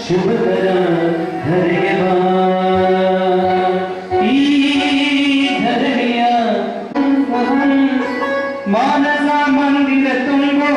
ಶುಭಕರ ಧರೆಗೆ ಬಾ ಈ ಧರೆಯ ಮಾನಸ ಮಂದಿರ ತುಂಬೋ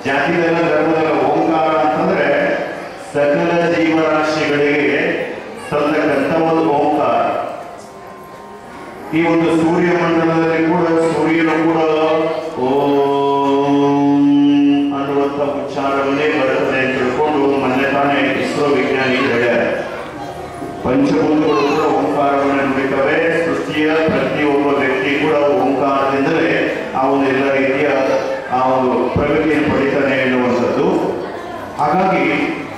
ಜಾತಿದಲ್ಲ ಧರ್ಮದಲ್ಲ ಓಂಕಾರ ಅಂತಂದ್ರೆ ಸಕಲ ಜೀವರಾಶಿಗಳಿಗೆ ಸಲ್ಲತಕ್ಕಂಥ ಒಂದು ಓಂಕಾರ. ಈ ಒಂದು ಸೂರ್ಯ ಮಂಡಲದಲ್ಲಿ ಕೂಡ ಸೂರ್ಯನು ಕೂಡ ಓಂ ಅನ್ನುವಂಥ ಉಚ್ಚಾರವನ್ನೇ ಬರುತ್ತದೆ ಅಂತ ತಿಳ್ಕೊಂಡು ಮೊನ್ನೆ ತಾನೇ ಇಸ್ರೋ ವಿಜ್ಞಾನಿ ಹೇಳ್ಯಾರೆ. ಪಂಚಭೂತಗಳು ಕೂಡ ಓಂಕಾರವನ್ನು ನುಡಿತವೆ. ಸೃಷ್ಟಿಯ ಪ್ರತಿಯೊಬ್ಬ ವ್ಯಕ್ತಿ ಕೂಡ ಓಂಕಾರದಿಂದಲೇ ಆ ಒಂದು ಎಲ್ಲ ರೀತಿಯ ಆ ಒಂದು ಪ್ರಗತಿಯನ್ನು ಪಡಿತಾನೆ ಎನ್ನುವಂಥದ್ದು. ಹಾಗಾಗಿ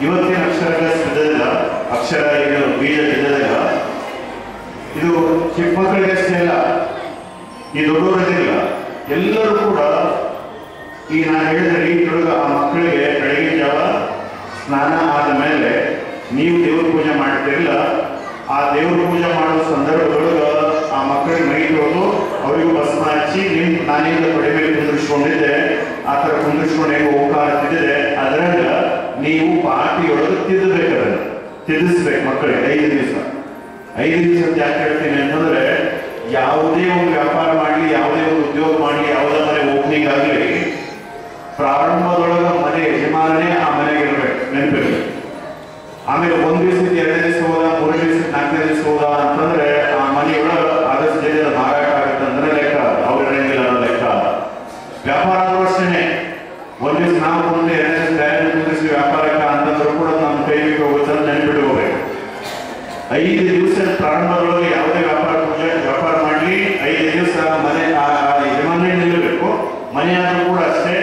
ಇವತ್ತಿನ ಅಕ್ಷರಗಳ ಸಿದ್ಧದಿಲ್ಲ, ಅಕ್ಷರ ಏನು ಬೀಜ ಬಿದ್ದದಿಲ್ಲ. ಇದು ಚಿಕ್ಕ ಮಕ್ಕಳಿಗೆ ಅಷ್ಟೇ ಅಲ್ಲ, ಈ ದೊಡ್ಡವರದಿಲ್ಲ, ಎಲ್ಲರೂ ಕೂಡ ಈ ನಾನು ಹೇಳಿದ ರೀತಿಯೊಳಗೆ ಆ ಮಕ್ಕಳಿಗೆ ಬೆಳಗಿನ ಜಾವ ಸ್ನಾನ ಆದ ಮೇಲೆ ನೀವು ದೇವ್ರ ಪೂಜೆ ಮಾಡ್ತಿರಲಿಲ್ಲ, ಆ ದೇವ್ರ ಪೂಜೆ ಮಾಡುವ ಸಂದರ್ಭದೊಳಗೆ ಆ ಮಕ್ಕಳಿಗೆ ಮೈ ತೊಳೆದು ಅವರಿಗೂ ಭಸ್ಮ ಹಚ್ಚಿ ನಾನಿಂದ ತೊಡೆ ಮೇಲೆ ಕುಂದಿರಿಸ್ಕೊಂಡಿದ್ದೆ, ಆ ಥರ ಕುಂದಿರಿಸ್ಕೊಂಡು ಹೆಂಗೆ ಓಂಕಾರ ತಿದ್ದಿದೆ, ಅದರಂಗ ನೀವು ಪಾಟಿಯೊಳಗೆ ತಿದ್ದಬೇಕದನ್ನು ತಿದ್ದಿಸ್ಬೇಕು ಮಕ್ಕಳಿಗೆ 5 ದಿವಸ. 5 ದಿವಸ ಯಾಕೆ ಹೇಳ್ತೀನಿ ಅಂತಂದ್ರೆ, ಯಾವುದೇ ಒಂದು ವ್ಯಾಪಾರ ಮಾಡಲಿ, ಯಾವುದೇ ಒಂದು ಉದ್ಯೋಗ ಮಾಡಲಿ, ಯಾವುದೇ ಮನೆ ಓಪನಿಂಗ್ ಆಗಲಿ, ಪ್ರಾರಂಭದೊಳಗೆ ಮನೆ ಯಜಮಾನನೇ ಆ ಮನೆಗೆ ಇರಬೇಕು, ನೆನಪಿರಲಿ. ಆಮೇಲೆ 1 ದಿವಸಕ್ಕೆ 2 ದಿವಸ ಹೋದ, 3 ದಿವಸಕ್ಕೆ 4 ದಿವಸ ಹೋದ ಅಂತಂದ್ರೆ ಆ ಮನೆಯೊಳಗೆ ಆದಷ್ಟು ಜನ ಮಾರಾಟ ಆಗುತ್ತೆ ಅಂದ್ರೆ ಲೆಕ್ಕ, ಅವ್ರ ಇರಂಗಿಲ್ಲ ಅನ್ನೋ ಲೆಕ್ಕ. ವ್ಯಾಪಾರ ಆದ್ರೂ ಅಷ್ಟೇನೆ, 1 ದಿವಸ ನಾವು ಮುಂದೆ 2 ದಿವಸ ವ್ಯಾಪಾರಕ್ಕೆ ಅಂತಂದ್ರೂ ಕೂಡ ನಮ್ಮ ಕೈ ಬಿಟ್ಟು ಹೋಗುತ್ತೆ ಅಂತ ನೆನ್ಪಿಟ್ಕೋಬೇಕು. 5 ದಿವಸ ಪ್ರಾರಂಭದೊಳಗೆ ಯಾವುದೇ ವ್ಯಾಪಾರ ಮಾಡಲಿ, 5 ದಿವಸ ಮನೆ ಯಜಮಾನೇ ನಿಲ್ಲಬೇಕು. ಮನೆ ಆದ್ರೂ ಕೂಡ ಅಷ್ಟೇ,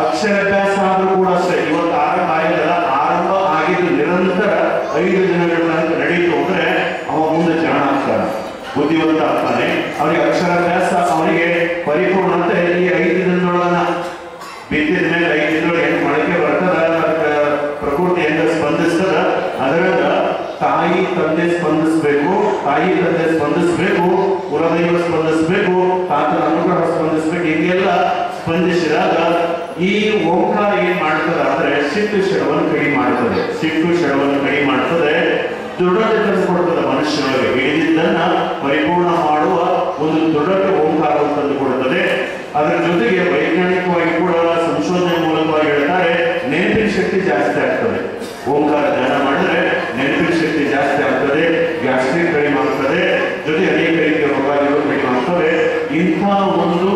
ಅಕ್ಷರಾಭ್ಯಾಸ ಆದ್ರೂ ಕೂಡ ಅಷ್ಟೇ. ಇವತ್ತು ಆರಂಭ ಆಗಿಲ್ಲ, ಆರಂಭ ಆಗಿದ್ದು ನಿರಂತರ 5 ದಿನಗಳ ತನಕ ನಡೀತು ಅಂದ್ರೆ ಅವ ಮುಂದೆ ಜಾಣ ಆಗ್ತಾನೆ, ಬುದ್ಧಿವಂತ ಆಗ್ತಾನೆ. ಅವನಿಗೆ ಅಕ್ಷರಾಭ್ಯಾಸ ಅವನಿಗೆ ಪರಿಪೂರ್ಣತೆ ಈ 5 ದಿನದೊಳಗನ ಬಿತ್ತಿದ ಮೇಲೆ 5 ದಿನದೊಳಗೆ ಹೆಂಗ್ ಮೊಳಕೆ ಬರ್ತದ, ಪ್ರಕೃತಿ ಹೆಂಗ ಸ್ಪಂದಿಸ್ತದ, ಅದರಿಂದ ತಾಯಿ ತಂದೆ ಸ್ಪಂದಿಸ್ಬೇಕು, ಕುಲದೈವ ಸ್ಪಂದಿಸ್ಬೇಕು, ತಾತನ ಅನುಗ್ರಹ ಸ್ಪಂದಿಸ್ಬೇಕು. ಹೀಗೆಲ್ಲ ಸ್ಪಂದಿಸಿದಾಗ ಈ ಓಂಕಾರ ಏನ್ ಮಾಡ್ತದ ಅಂದ್ರೆ ಸಿಟ್ಟು ಶಡವನ್ನು ಕಡಿಮೆ ಮಾಡ್ತದೆ, ದೃಢತೆ ತಂದುಕೊಡ್ತದೆ. ಮನುಷ್ಯನೊಳಗೆ ಹಿಡಿದಿದ್ದನ್ನ ಪರಿಪೂರ್ಣ ಮಾಡುವ ಒಂದು ದೃಢತೆ ಓಂಕಾರ ತಂದು ಕೊಡುತ್ತದೆ. ಅದರ ಜೊತೆಗೆ ವೈಜ್ಞಾನಿಕವಾಗಿ ಕೂಡ ಸಂಶೋಧನೆ ಮೂಲಕವಾಗಿ ಹೇಳ್ತಾರೆ, ನೆನಪಿನ ಶಕ್ತಿ ಜಾಸ್ತಿ ಆಗ್ತದೆ. ಓಂಕಾರ ಧ್ಯಾನ ಮಾಡಿದ್ರೆ ನೆನಪಿನ ಶಕ್ತಿ ಜಾಸ್ತಿ ಆಗ್ತದೆ, ಗ್ಯಾಸ್ಟ್ರಿಕ್ ಕಡಿಮೆ ಆಗ್ತದೆ, ಜೊತೆ ಅನೇಕ ರೀತಿಯ ರೋಗಗಳು ಕಡಿಮೆ ಆಗ್ತವೆ. ಇಂಥ ಒಂದು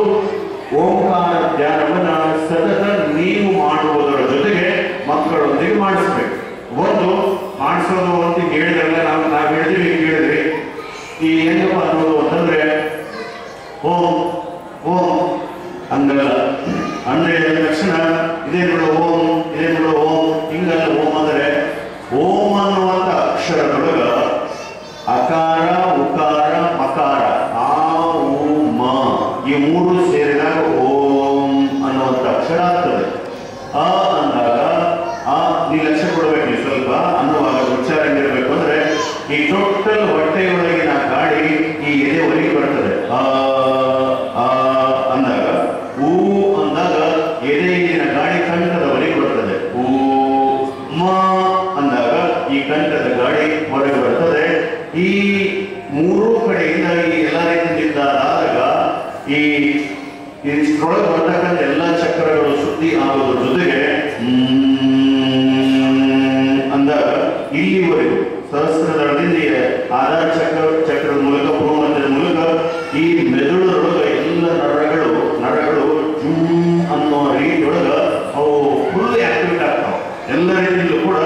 ಓಂಕಾರ ಧ್ಯಾನವನ್ನ ಸತತ ನೀವು ಮಾಡುವುದರ ಜೊತೆಗೆ ಮಕ್ಕಳೊಂದಿಗೆ ಮಾಡಿಸ್ಬೇಕು. ಒಂದು ಮಾಡಿಸೋದು ಅಂತ ಹೇಳಿದ್ರಲ್ಲ, ನಾವು ಹೇಳಿದ್ವಿ ಈ ಹೆಂಗಪ್ಪ ಅನ್ನೋದು ಅಂತಂದ್ರೆ ಓಂ ಓಂ ಹಂಗಲ್ಲ. ಅಂದ್ರೆ ತಕ್ಷಣ ಇದೇ ನೋಡು ಓಂ, ಇದೇ ನೋಡು ಓಂ, ಹಿಂಗಲ್ಲ. ಓಂ ಅಂದ್ರೆ ಓಂ ಅನ್ನುವಂಥ ಅಕ್ಷರದೊಳಗ ಅಕಾರ, ಉಕಾರ, ಮಕಾರ, ಆ ಉ ಮ ಈ 3 ಸೇರಿದಾಗ ಓಂ ಅನ್ನುವಂಥ ಅಕ್ಷರ ಆಗ್ತದೆ. ಅ ಅಂದಾಗ ನೀವು ಲಕ್ಷ್ಯ ಕೊಡಬೇಕು, ನೀವು ಸ್ವಲ್ಪ ಅನ್ನುವಾಗ ಉಚ್ಚಾರ ಹೆಂಗಿರ್ಬೇಕು ಅಂದ್ರೆ ಈ ಟೋಟಲ್ ಹೊಟ್ಟೆಯೊಳಗಿನ ಗಾಳಿ ಈ ಎದೆ ಒಳಗೆ ಬರ್ತದೆ. ಅಂದಾಗ ಊ ಅಂದಾಗ ಎದೆಯಲ್ಲಿನ ಗಾಳಿ ಕಂಠದ ಒಳಗೆ ಬರ್ತದೆ. ಊ ಮ ಅಂದಾಗ ಈ ಕಂಠದ ಗಾಳಿ ಹೊರಗೆ ಬರ್ತದೆ. ಈ 3 ಕಡೆಯಿಂದ ಈ ಎಲ್ಲ ರೀತಿಯಿಂದ ಆದಾಗ ಈ ಇಷ್ಟರೊಳಗೆ ಬರ್ತಕ್ಕಂಥ ಎಲ್ಲ ಚಕ್ರಗಳು ಶುದ್ಧಿ ಆಗೋದ್ರ ಜೊತೆಗೆ ಅಂದಾಗ ಇಲ್ಲಿವರೆಗೂ ಸಹಸ್ರದಳದಿಂದ ಆಧಾರ ಚಕ್ರದ ಮೂಲಕ, ಭ್ರೂಮಧ್ಯದ ಮೂಲಕ ಈ ಮೆದುಳರೊಳಗೆ ಎಲ್ಲ ನರಗಳು ಅನ್ನೋ ರೀತಿಯೊಳಗ ಅವು ಫುಲ್ ಆಕ್ಟಿವೇಟ್ ಆಗ್ತಾವೆ. ಎಲ್ಲ ರೀತಿಯಲ್ಲೂ ಕೂಡ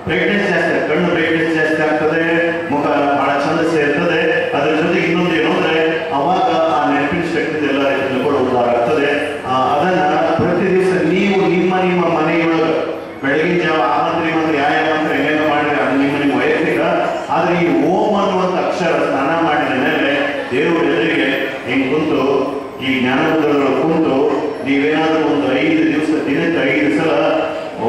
ಬ್ರೈಟ್ನೆಸ್ ಜಾಸ್ತಿ ಆಗ್ತದೆ, ಕಣ್ಣು ಬ್ರೈಟ್ನೆಸ್ ಜಾಸ್ತಿ ಆಗ್ತದೆ, ಮುಖ ಬಹಳ ಚಂದ ಸೇರ್ತದೆ. ಅದರ ಜೊತೆಗೆ ಇನ್ನೊಂದು ಏನು ಅಂದ್ರೆ ಅವಾಗ ಆ ನೆನಪಿನ ಶಕ್ತಿ ಎಲ್ಲ ರೀತಿಯಲ್ಲೂ ಕೂಡ ಉದ್ಧಾರ ಆಗ್ತದೆ. ಅದನ್ನ ಪ್ರತಿ ದಿವಸ ನೀವು ನಿಮ್ಮ ಮನೆಯೊಳಗೆ ಬೆಳಗಿನ ಜಾವ ಆಮಂತ್ರಿ ವ್ಯಾಯಾಮ ಏನೇನು ಮಾಡಿದ್ರೆ ಅದು ನಿಮ್ಮ ವೈಯಕ್ತಿಕ. ಆದ್ರೆ ಈ ಓಂ ಅನ್ನುವಂಥ ಅಕ್ಷರ ಸ್ನಾನ ಮಾಡಿದ ಮೇಲೆ ದೇವರ ಎದುರಿಗೆ ಹಿಂಗೆ ಕುಂತು ಈ ಜ್ಞಾನೋದರಗಳು ಕುಂತು ನೀವೇನಾದ್ರೂ ಒಂದು 5 ದಿವಸ ದಿನಕ್ಕೆ 5 ಸಲ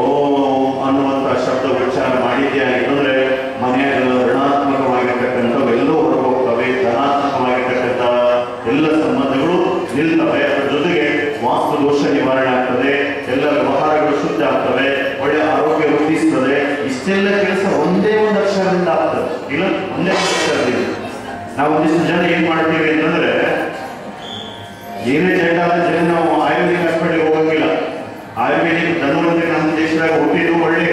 ಓಂ ಅನ್ನುವಂಥ ಶಬ್ದ ಉಚ್ಚಾರ ಮಾಡಿದ್ಯಾ ಅಂತಂದ್ರೆ ಮನೆಯಾಗ ಋಣಾತ್ಮಕವಾಗಿರ್ತಕ್ಕಂಥವು ಎಲ್ಲೋ ಹೊರಗೋಗ್ತವೆ, ಧನಾತ್ಮಕವಾಗಿರ್ತಕ್ಕಂಥ ಎಲ್ಲ ಸಂಬಂಧಗಳು ನಿಲ್ತವೆ. ಅದರ ಜೊತೆಗೆ ವಾಸ್ತು ದೋಷ ನಿವಾರಣೆ ಆಗ್ತದೆ, ಎಲ್ಲ ವ್ಯವಹಾರಗಳು ಶುದ್ಧ ಆಗ್ತವೆ, ಒಳ್ಳೆ ಆರೋಗ್ಯ ವೃದ್ಧಿಸ್ತದೆ. ಇಷ್ಟೆಲ್ಲ ಕೆಲಸ ಒಂದೇ ಒಂದು ಅಕ್ಷರದಿಂದ ಆಗ್ತದೆ, ಇಲ್ಲ ಒಂದೇ ಒಂದು ಅಕ್ಷರದಿಂದ. ನಾವು ಒಂದಿಷ್ಟು ಜನ ಏನ್ ಮಾಡ್ತೀವಿ ಅಂತಂದ್ರೆ ಏನೇ ಜನ ನಾವು ಆಯುರ್ವೇದಿಕ್ ಹಾಸ್ಪಿಟಲ್ಗೆ ಹೋಗಂಗಿಲ್ಲ. ಆಯುರ್ವೇದ ಧನ್ವಂತರಿ ನಮ್ಮ ದೇಶದಾಗ ಹುಟ್ಟಿದ್ದು ಒಳ್ಳೆ